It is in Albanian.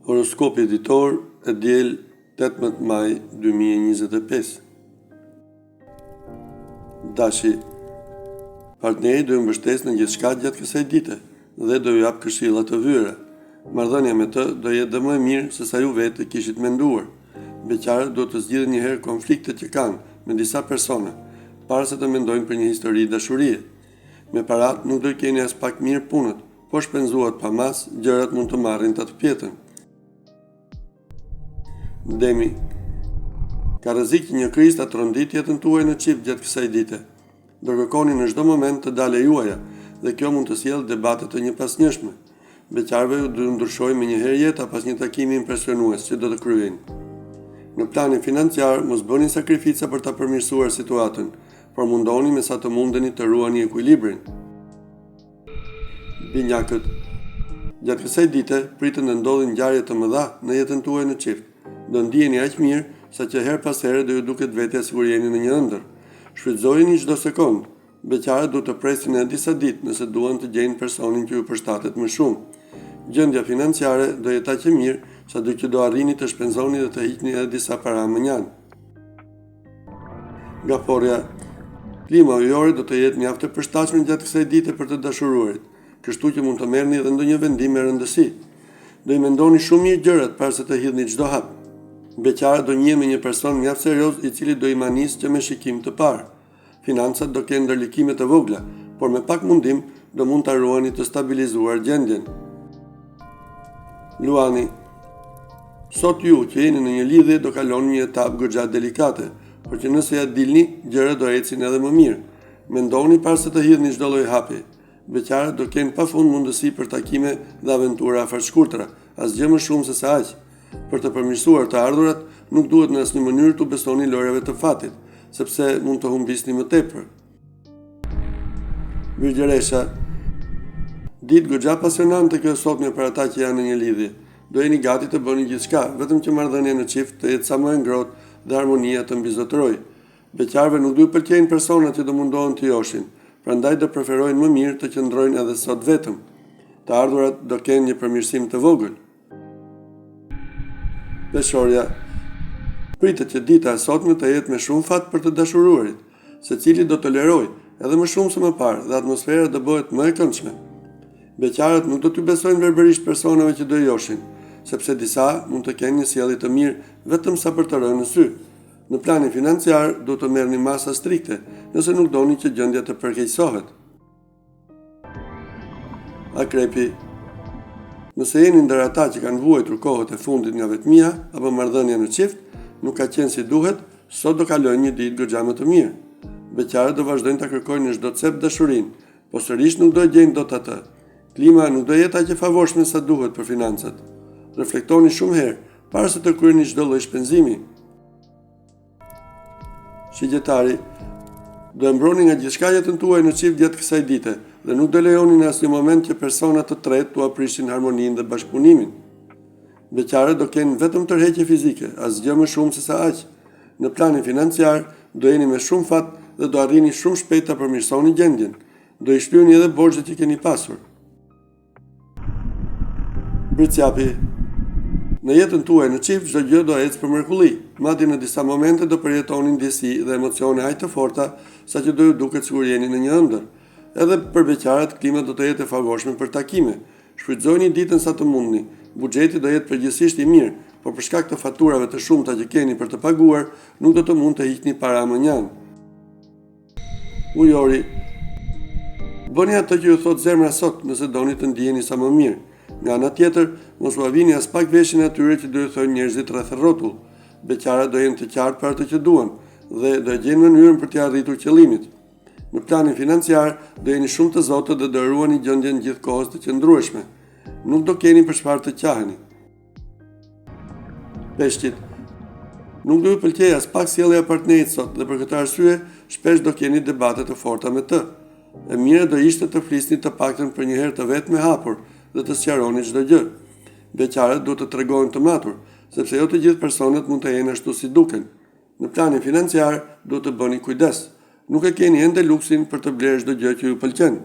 Horoskopi editor e diel 18 maj 2025. Dashi, partneri do ju mbështes në gjithçka gjatë kësaj dite dhe do ju jap këshilla të vyera. Marrëdhënia me të do jetë dhe më e mirë se sa ju vetë kishit menduar. Beqarët do të zgjidhin një herë konfliktet që kanë me disa persona, para se të mendojnë për një histori dashurie. Me parat nuk do i keni as pak mirë punët, po shpenzuat pa mas, gjërat mund të marrin të pjetën. Demi, ka rrezik që një krizë ta trondit jetën tuaj në çift gjatë kësaj dite. Do kërkoni në çdo moment të dalë juaja dhe kjo mund të sjellë debate të njëpasnjëshme. Beqarëve ju do ndryshojnë me një herë jeta pas një takimi impresionues që do të kryejnë. Në planin financiar, mos bëni sakrifica për ta përmirësuar situatën, por mundoni me sa të mundeni të ruani ekuilibrin. Binjakët, gjatë kësaj dite pritën të ndodhin ngjarje të mëdha në jetën tuaj në çift. Do ndiheni aq mirë sa që her pas here do ju duket vetja sikur jeni në një ëndër. Shfrytëzojeni çdo sekond. Beqarët duhet të presin edhe disa ditë nëse duan të gjejnë personin që ju përshtatet më shumë. Gjendja financiare do jetë aq e mirë sa që do arrini të shpenzoni dhe të hiqni edhe disa para mënjan. Gaforja, klima ujore do të jetë mjaft e përshtatshme gjatë kësaj dite për të dashuruarit, kështu që mund të merrni edhe ndonjë vendim me rëndësi. Do i mendoni shumë mirë gjërat para se të hidhni çdo hap. Beqarët do njihen me një person mjaft serioz i cili do i manisë që me shikim të parë. Financat do kenë ndërlikime të vogla, por me pak mundim do mund ta ruani të stabilizuar gjendjen. Luani, sot ju që jeni në një lidhje do kaloni një etapë goxha delikate, por që nëse ja dilni, gjërat do ecin edhe më mirë. Mendoni para se të hidhni çdo lloj hapi. Beqarët do kenë pafund mundësi për takime dhe aventura afërshkurtra, asgjë më shumë se sa aq. Për të përmirësuar të ardhurat, nuk duhet në asnjë mënyrë të besoni lojrave të fatit, sepse mund të humbisni më tepër. Virgjëresha, ditë goxha pasionante kjo sotme për ata që janë në një lidhje. Do jeni gati të bëni gjithçka, vetëm që marrëdhënia në çift të jetë sa më e ngrohtë dhe harmonia të mbizotërojë. Beqarëve nuk do i pëlqejnë personat që do mundohen të joshin, prandaj do preferojnë më mirë të qëndrojnë edhe sot vetëm. Të ardhurat do kenë një përmirësim të vogël. Peshorja, pritet që dita e sotme të jetë me shumë fat për të dashuruarit, secili do tolerojë edhe më shumë se më parë dhe atmosfera do bëhet më e këndshme. Beqarët nuk do t'ju besojnë verbërisht personave që do joshin, sepse disa mund të kenë një sjellje të mirë vetëm sa për të rënë në sy. Në planin financiar do të merrni masa strikte, nëse nuk doni që gjendja të përkeqësohet. Akrepi, nëse jeni ndër ata që kanë vuajtur kohët e fundit nga vetmia apo marrëdhënia në çift, nuk ka qenë si duhet, sot do kalojnë një ditë goxha më të mirë. Beqarët do vazhdojnë ta kërkojnë në çdo cep dashurinë, po sërish nuk do e gjejnë dot atë. Klima nuk do jetë aq e favorshme sa duhet për financat. Reflektoni shumë herë para se të kryeni çdo lloj shpenzimi. Shigjetari, do e mbroni nga gjithçka jetën tuaj në çift gjatë kësaj dite dhe nuk do lejoni në asnjë moment që persona të tretë t'u aprishin harmoninë dhe bashkëpunimin. Beqarët do kenë vetëm tërheqje fizike, asgjë më shumë se sa aq. Në planin financiar do jeni me shumë fat dhe do arrini shumë shpejt ta përmirësoni gjendjen. Do i shlyeni edhe borxhet që keni pasur. Britsjapi, në jetën tuaj në çift çdo gjë do ecë për mrekulli, madje në disa momente do përjetoni ndjesi dhe emocione aq të forta sa që do ju duket sikur jeni në një ëndër. Edhe për beqarët klima do të jetë e favorshme për takime. Shfrytëzoni ditën sa të mundni. Buxheti do jetë përgjithsisht i mirë, por për shkak të faturave të shumta që keni për të paguar, nuk do të mund të hiqni para mënjan. Ujori, bëni atë që ju thot zemra sot nëse doni të ndiheni sa më mirë. Nga ana tjetër, mos u avini as pak veshin e atyre që do ju thonë njerëzit rreth rrotull. Beqarët do jenë të qartë për atë që duan dhe do gjejnë mënyrën për të arritur qëllimit. Në planin financiar do jeni shumë të zotët dhe do ruani gjendjen gjithkohës të qëndrueshme. Nuk do keni për çfarë të qaheni. Peshqit, nuk do ju pëlqej as pak sjellja e partnerit sot dhe për këtë arsye shpesh do keni debate të forta me të. E mira do ishte të flisni të paktën për një herë të vetë me hapur dhe të sqaroni çdo gjë. Beqarët duhet të tregojnë të matur, sepse jo të gjithë personat mund të jenë ashtu si duken. Në planin financiar duhet të bëni kujdes. Nuk e keni ende luksin për të blerë çdo gjë që ju pëlqen.